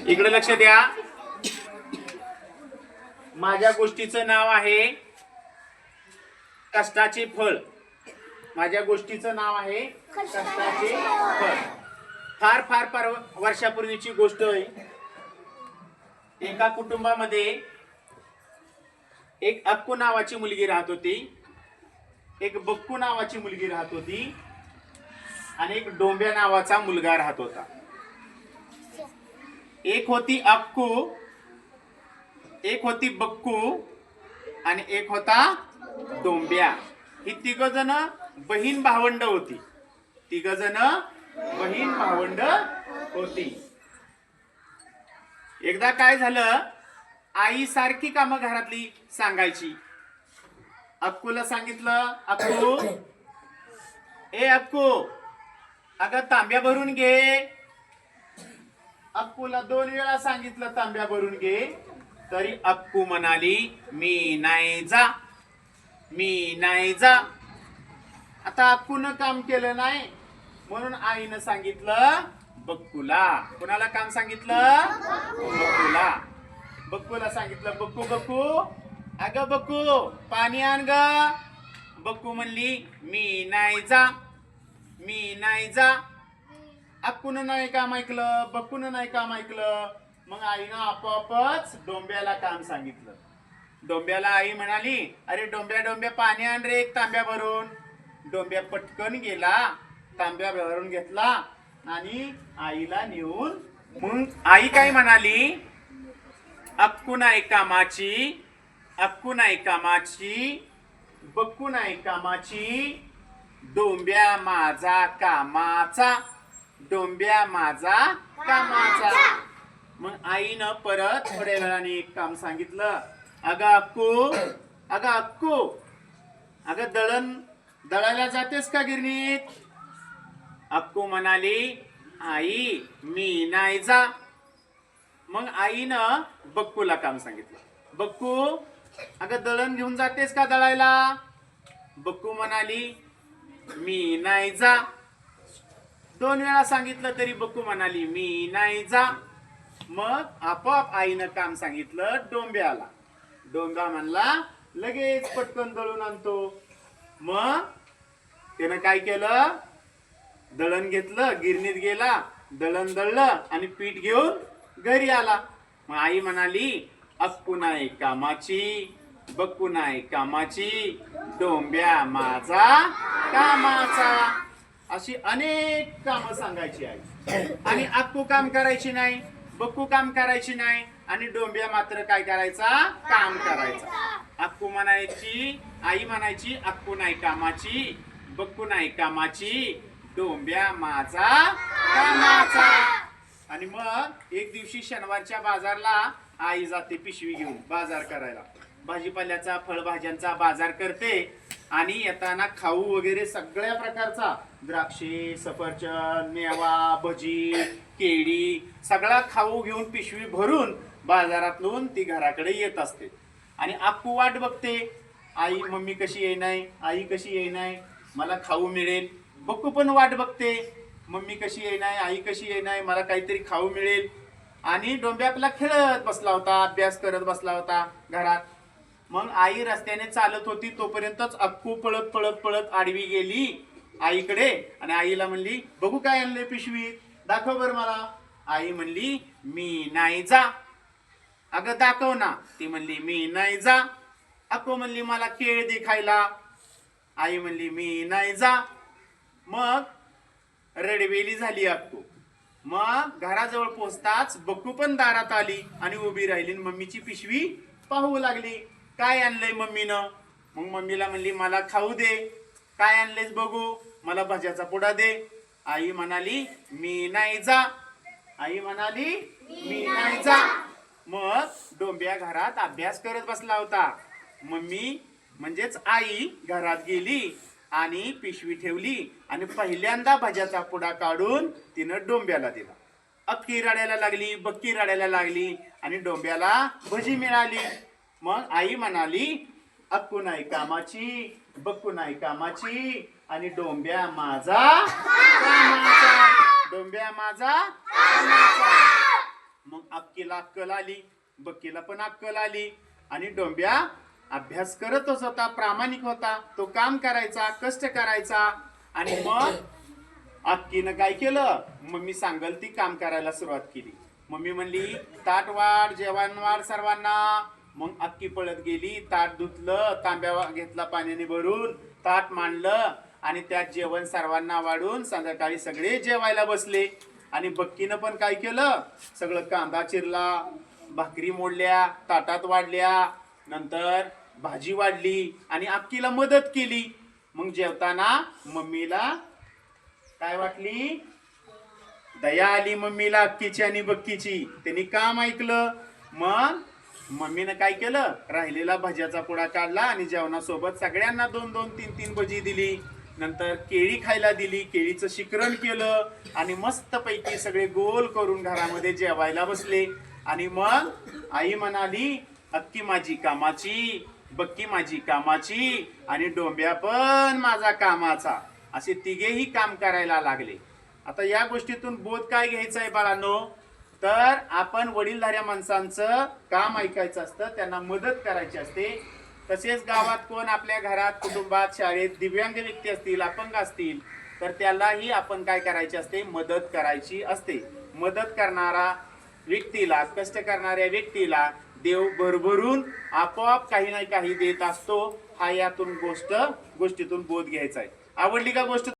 इकडे लक्ष द्या. माझ्या गोष्टीचं नाव आहे कष्टाचे फळ. माझ्या गोष्टीचं नाव आहे कष्टाचे फळ. फार फार फार वर्षापूर्वीची गोष्ट आहे. एका कुटुंबामध्ये एक अक्कू नावाची मुलगी राहत होती, एक बक्कू नावाची मुलगी राहत होती आणि एक डोंब्या नावाचा मुलगा राहत होता. एक होती अक्कू, एक होती बक्कू आणि एक होता डोंब्या. ही तिघ जण बहीण भावंड होती. तिघ जण बहीण भावंड होती. एकदा काय झालं, आई सारखी कामं घरातली सांगायची. अक्कूला सांगितलं, अक्कू, ए अक्कू, अगं तांब्या भरून घे. अक्कूला 2 वेळा सांगितलं तांब्या भरून घे, तरी अक्कू म्हणाली, मी नाही जा, मी नाही जा. आता अक्कूनं काम केलं नाही म्हणून आईनं सांगितलं बक्कूला. कोणाला काम सांगितलं? बक्कूला. बक्कूला सांगितलं, बक्कू बक्कू, अगं बक्कू पाणी आण ग. बक्कू म्हणली, मी नाही जा, मी नाही जा. अक्कूनं नाही काम ऐकलं, बक्कूनं नाही काम ऐकलं. मग आईनं आपोआपच डोंब्याला काम सांगितलं. डोंब्याला आई म्हणाली, अरे डोंब्या डोंब्या पाणी आण रे एक तांब्या भरून. डोंब्या पटकन गेला, तांब्या भरून घेतला आणि आईला नेऊन. मग आई काय म्हणाली, अक्कू नाही कामाची, अक्कू नाही कामाची, बक्कू नाही कामाची, डोंब्या माझा कामाचा, डोंब्या माझा कामाचा. मग आईनं परत थोड्या वेळाने एक काम सांगितलं, अगं अक्कू, अगं अक्कू, अगं दळायला जातेस का गिरणीत? अक्कू म्हणाली, आई मी नाही जा. मग आईनं बक्कूला काम सांगितलं, बक्कू, अगं दळण घेऊन जातेस का दळायला? बक्कू म्हणाली, मी नाही जा. 2 वेळा सांगितलं तरी बक्कू म्हणाली, मी नाही जा. मग आपोआप आईनं काम सांगितलं डोंब्याला. डोंब्या म्हणला, लगेच पटकन दळून आणतो. मग त्यानं काय केलं, दळण घेतलं, गिरणीत गेला, दळण दळलं आणि पीठ घेऊन घरी आला. मग आई म्हणाली, अक्कू नाही कामाची, बक्कू नाही कामाची, डोंब्या माझा कामाचा. अशी अनेक कामं सांगायची आई. आणि अक्कू काम करायची नाही, बक्कू काम करायची नाही आणि डोंब्या मात्र काय करायचा, काम करायचा. अक्कू म्हणायची, आई म्हणायची, अक्कू नाही कामाची, बक्कू नाही कामाची, डोंब्या माझा कामाचा. आणि मग एक दिवशी शनिवारच्या बाजारला आई जाते पिशवी घेऊन बाजार करायला. भाजीपाल्याचा, फळभाज्यांचा बाजार करते आणि येताना खाऊ वगैरे सगळ्या प्रकारचा, द्राक्षे, सफरचंद, मेवा, भजी, केळी, सगळा खाऊ घेऊन पिशवी भरून बाजारातून ती घराकडे येत असते. आणि अक्कू वाट बघते, आई मम्मी कशी येईनाय, आई कशी येईनाय, मला खाऊ मिळेल. बक्कू पण वाट बघते, मम्मी कशी येईनाय, आई कशी येईनाय, मला काहीतरी खाऊ मिळेल. आणि डोंब्या आपला खेळत बसला होता, अभ्यास करत बसला होता घरात. मग आई रस्त्याने चालत होती, तोपर्यंतच अक्कू पळत पळत पळत आडवी गेली आईकडे आणि आईला म्हणली, बघू काय आणले पिशवीत, दाखव बर मला. आई म्हणली, मी नाही जा. अगं दाखव ना. ती म्हणली, मी नाही जा. अक्कू म्हणली, मला केळ दे खायला. आई म्हणली, मी नाही जा. मग रडवेली झाली अक्कू. मग घराजवळ पोहोचताच बक्कू पण दारात आली आणि उभी राहिली. मम्मीची पिशवी पाहू लागली, काय आणलंय मम्मीनं. मग मम्मीला म्हणली, मला खाऊ दे. काय आणलेस बघू, मला भज्याचा पुडा दे. आई म्हणाली, मी नाही जा. आई म्हणाली, मी नाही जा. मग डोंब्या घरात अभ्यास करत बसला होता. मम्मी म्हणजेच आई घरात गेली आणि पिशवी ठेवली आणि पहिल्यांदा भज्याचा पुडा काढून तिनं डोंब्याला दिला. अक्की रडायला लागली, बक्की रडायला लागली आणि डोंब्याला भजी मिळाली. मग आई म्हणाली, अक्कू नाही कामाची, बक्कू नाही कामाची आणि डोंब्या माझा कामाचा. डोंब्या माझा मग अक्कीला अक्कल आली, बक्कीला पण अक्कल आली आणि डोंब्या अभ्यास करतच होता, प्रामाणिक होता, तो काम करायचा, कष्ट करायचा. आणि मग अक्कीनं काय केलं, मम्मी सांगल ती काम करायला सुरुवात केली. मम्मी म्हणली ताट वाढ, जेवण वाढ सर्वांना. मग अक्की पळत गेली, ताट धुतलं, तांब्या घेतला पाण्याने भरून, ताट मांडलं आणि त्यात जेवण सर्वांना वाढून संध्याकाळी सगळे जेवायला बसले. आणि बक्कीनं पण काय केलं, सगळं कांदा चिरला, भाकरी मोडल्या, ताटात वाढल्या, नंतर भाजी वाढली आणि अक्कीला मदत केली. मग जेवताना मम्मीला काय वाटली, दया आली मम्मीला अक्कीची आणि बक्कीची. त्यांनी काम ऐकलं. मग मम्मीनं काय केलं, राहिलेला भज्याचा पुडा काढला आणि जेवणासोबत सगळ्यांना 2-2, 3-3 भजी दिली. नंतर केळी खायला दिली, केळीचं शिकरण केलं आणि मस्त पैकी सगळे गोल करून घरामध्ये जेवायला बसले. आणि मग आई म्हणाली अक्की माझी कामाची, बक्की माझी कामाची आणि डोंब्या पण माझा कामाचा. असे तिघेही काम करायला लागले. आता या गोष्टीतून बोध काय घ्यायचा आहे बाळांनो, तर आपण वडीलधाऱ्या माणसांचं काम ऐकायचं असतं, त्यांना मदत करायची असते. तसेच गावात कोण आपल्या घरात, कुटुंबात, शाळेत दिव्यांग व्यक्ती असतील, अपंग असतील, तर त्यालाही आपण काय करायचे असते, मदत करायची असते. मदत करणारा व्यक्तीला, कष्ट करणाऱ्या व्यक्तीला देव भरभरून आपोआप काही ना काही देत असतो. हा यातून गोष्टीतून बोध घ्यायचा आहे. आवडली का गोष्ट?